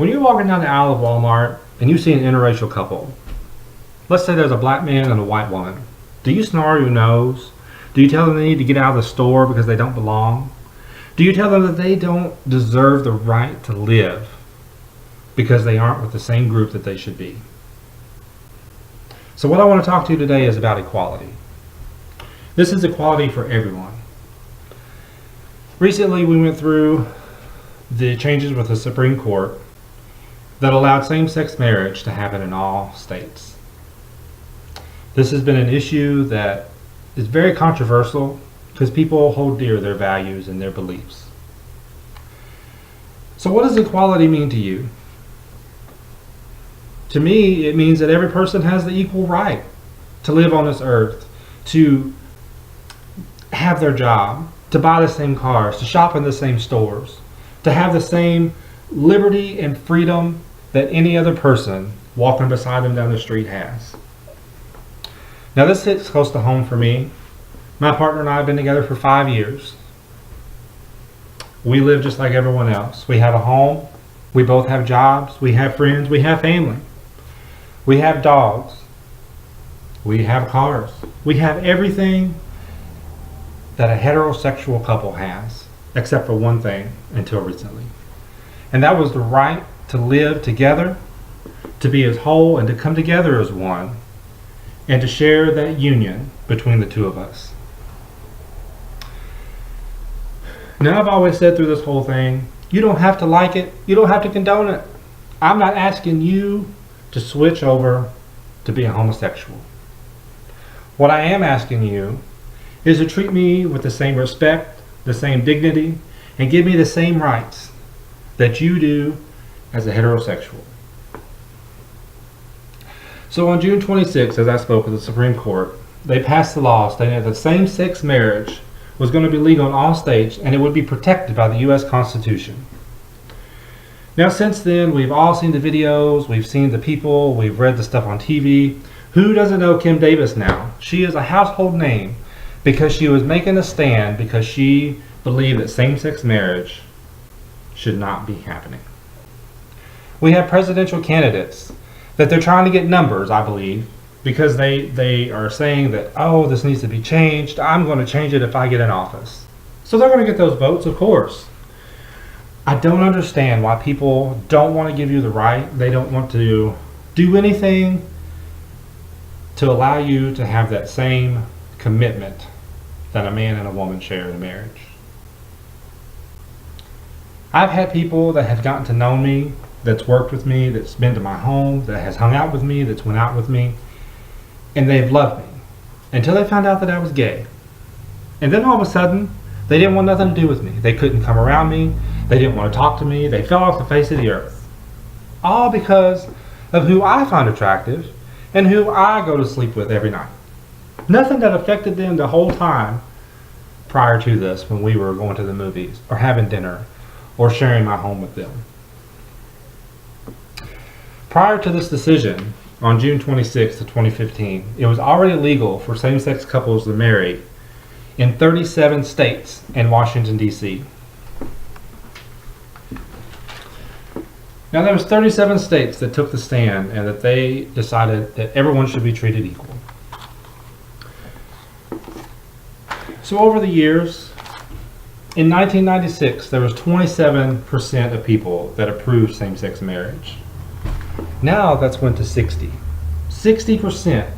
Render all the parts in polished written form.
When you're walking down the aisle of Walmart and you see an interracial couple, let's say there's a black man and a white woman, do you snarl your nose? Do you tell them they need to get out of the store because they don't belong? Do you tell them that they don't deserve the right to live because they aren't with the same group that they should be? So what I want to talk to you today is about equality. This is equality for everyone. Recently we went through the changes with the Supreme Court that allowed same-sex marriage to happen in all states. This has been an issue that is very controversial because people hold dear their values and their beliefs. So what does equality mean to you? To me, it means that every person has the equal right to live on this earth, to have their job, to buy the same cars, to shop in the same stores, to have the same liberty and freedom that any other person walking beside them down the street has. Now this hits close to home for me. My partner and I have been together for 5 years. We live just like everyone else. We have a home, we both have jobs, we have friends, we have family. We have dogs, we have cars, we have everything that a heterosexual couple has, except for one thing until recently. And that was the right to live together, to be as whole and to come together as one, and to share that union between the two of us. Now I've always said through this whole thing, you don't have to like it, you don't have to condone it. I'm not asking you to switch over to be a homosexual. What I am asking you is to treat me with the same respect, the same dignity, and give me the same rights that you do as a heterosexual. So on June 26th, as I spoke at the Supreme Court, they passed the law stating that same-sex marriage was going to be legal in all states and it would be protected by the U.S. Constitution. Now since then, we've all seen the videos, we've seen the people, we've read the stuff on TV. Who doesn't know Kim Davis now? She is a household name because she was making a stand because she believed that same-sex marriage should not be happening. We have presidential candidates that they're trying to get numbers, I believe, because they are saying that, oh, this needs to be changed. I'm going to change it if I get in office. So they're going to get those votes, of course. I don't understand why people don't want to give you the right. They don't want to do anything to allow you to have that same commitment that a man and a woman share in a marriage. I've had people that have gotten to know me, that's worked with me, that's been to my home, that has hung out with me, that's went out with me, and they've loved me until they found out that I was gay. And then all of a sudden, they didn't want nothing to do with me. They couldn't come around me. They didn't want to talk to me. They fell off the face of the earth. All because of who I find attractive and who I go to sleep with every night. Nothing that affected them the whole time prior to this when we were going to the movies or having dinner or sharing my home with them. Prior to this decision on June 26th of 2015, it was already legal for same-sex couples to marry in 37 states and Washington, D.C. Now there was 37 states that took the stand and that they decided that everyone should be treated equal. So over the years, in 1996, there was 27% of people that approved same-sex marriage. Now that's went to 60. 60%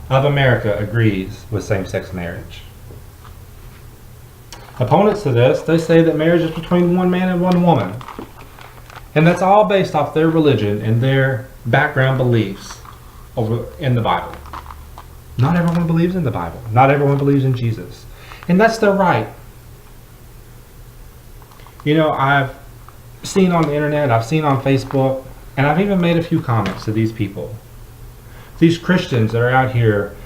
of America agrees with same-sex marriage. Opponents to this, they say that marriage is between one man and one woman. And that's all based off their religion and their background beliefs in the Bible. Not everyone believes in the Bible. Not everyone believes in Jesus. And that's their right. You know, I've seen on the internet, I've seen on Facebook, and I've even made a few comments to these people. These Christians that are out here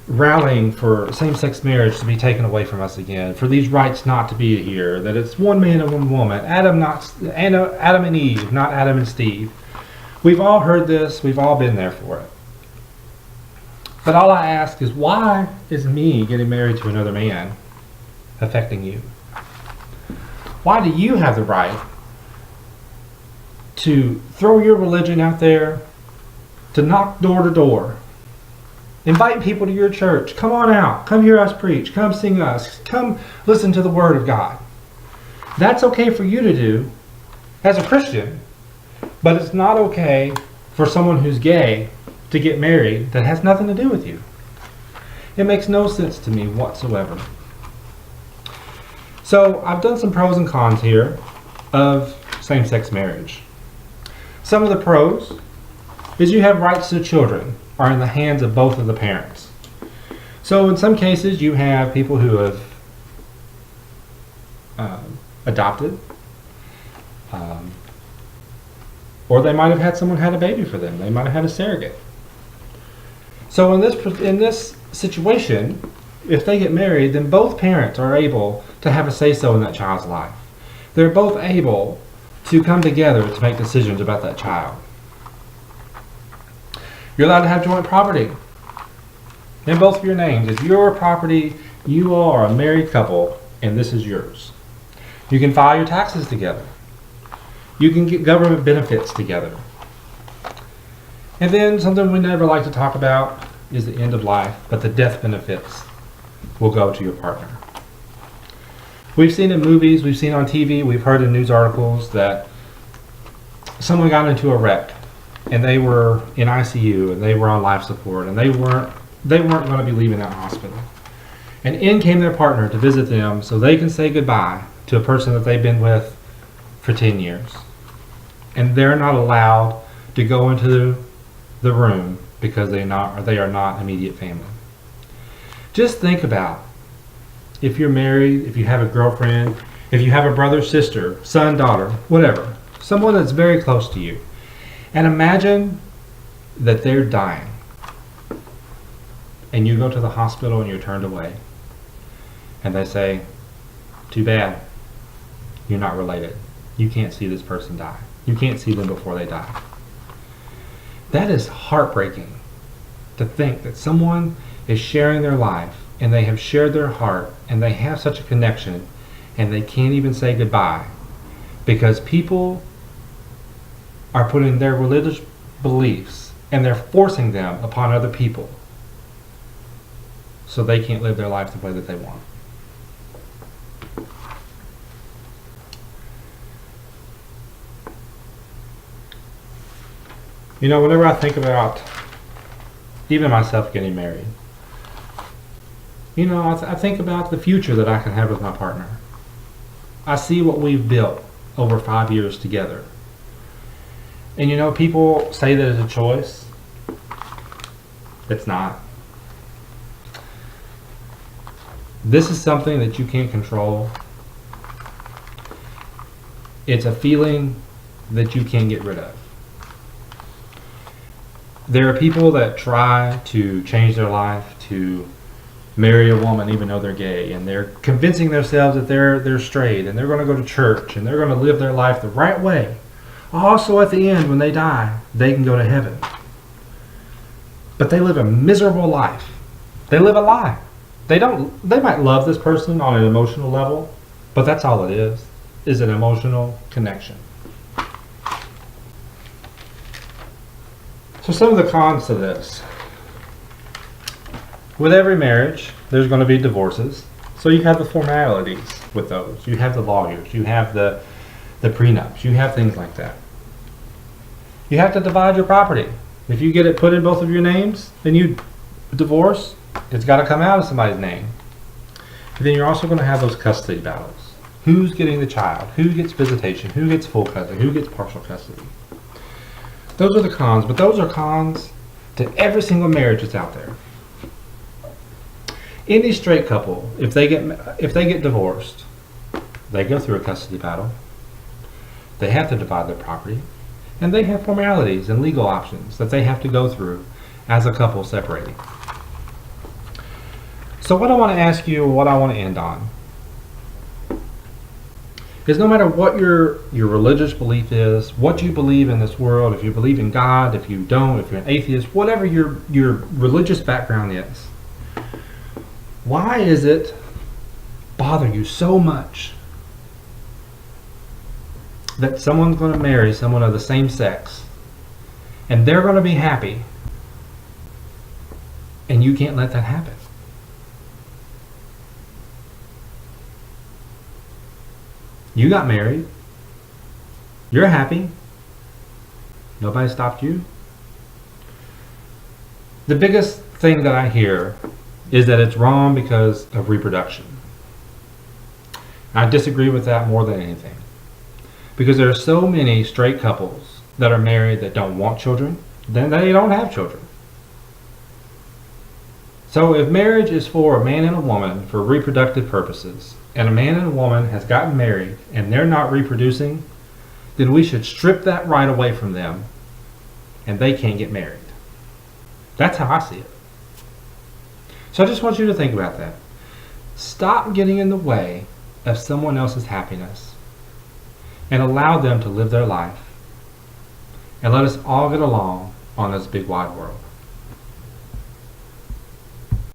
rallying for same-sex marriage to be taken away from us again, for these rights not to be here, that it's one man and one woman, Adam and Eve, not Adam and Steve. We've all heard this, we've all been there for it. But all I ask is, why is me getting married to another man affecting you? Why do you have the right to throw your religion out there, to knock door to door, invite people to your church. Come on out. Come hear us preach. Come sing us. Come listen to the Word of God. That's okay for you to do as a Christian, but it's not okay for someone who's gay to get married that has nothing to do with you. It makes no sense to me whatsoever. So I've done some pros and cons here of same-sex marriage. Some of the pros is you have rights to children are in the hands of both of the parents. So in some cases you have people who have adopted, or they might have had someone had a baby for them. They might have had a surrogate. So in this situation, if they get married, then both parents are able to have a say-so in that child's life. They're both able to come together to make decisions about that child. You're allowed to have joint property in both of your names. If your property, you are a married couple and this is yours. You can file your taxes together. You can get government benefits together. And then something we never like to talk about is the end of life, but the death benefits will go to your partner. We've seen in movies, we've seen on TV, we've heard in news articles that someone got into a wreck and they were in ICU and they were on life support and they weren't going to be leaving that hospital. And in came their partner to visit them so they can say goodbye to a person that they've been with for 10 years. And they're not allowed to go into the room because they are not immediate family. Just think about if you're married, if you have a girlfriend, if you have a brother, sister, son, daughter, whatever, someone that's very close to you, and imagine that they're dying and you go to the hospital and you're turned away and they say, too bad, you're not related. You can't see this person die. You can't see them before they die. That is heartbreaking to think that someone is sharing their life and they have shared their heart and they have such a connection and they can't even say goodbye because people are putting their religious beliefs and they're forcing them upon other people so they can't live their life the way that they want. You know, whenever I think about even myself getting married, you know, I think about the future that I can have with my partner. I see what we've built over 5 years together. And you know, people say that it's a choice. It's not. This is something that you can't control. It's a feeling that you can't get rid of. There are people that try to change their life to marry a woman even though they're gay, and they're convincing themselves that they're straight and they're going to go to church and they're going to live their life the right way. Also at the end when they die, they can go to heaven. But they live a miserable life. They live a lie. They might love this person on an emotional level, but that's all it is an emotional connection. So some of the cons to this. With every marriage, there's going to be divorces. So you have the formalities with those. You have the lawyers. You have the prenups. You have things like that. You have to divide your property. If you get it put in both of your names, then you divorce, it's got to come out of somebody's name. And then you're also going to have those custody battles. Who's getting the child? Who gets visitation? Who gets full custody? Who gets partial custody? Those are the cons, but those are cons to every single marriage that's out there. Any straight couple, if they get divorced, they go through a custody battle. They have to divide their property, and they have formalities and legal options that they have to go through as a couple separating. So what I want to ask you, what I want to end on, is no matter what your religious belief is, what you believe in this world, if you believe in God, if you don't, if you're an atheist, whatever your religious background is, why is it bother you so much that someone's going to marry someone of the same sex and they're going to be happy, and you can't let that happen. You got married. You're happy. Nobody stopped you. The biggest thing that I hear is that it's wrong because of reproduction. I disagree with that more than anything. Because there are so many straight couples that are married that don't want children, then they don't have children. So if marriage is for a man and a woman for reproductive purposes, and a man and a woman has gotten married and they're not reproducing, then we should strip that right away from them and they can't get married. That's how I see it. So I just want you to think about that. Stop getting in the way of someone else's happiness and allow them to live their life, and let us all get along on this big wide world.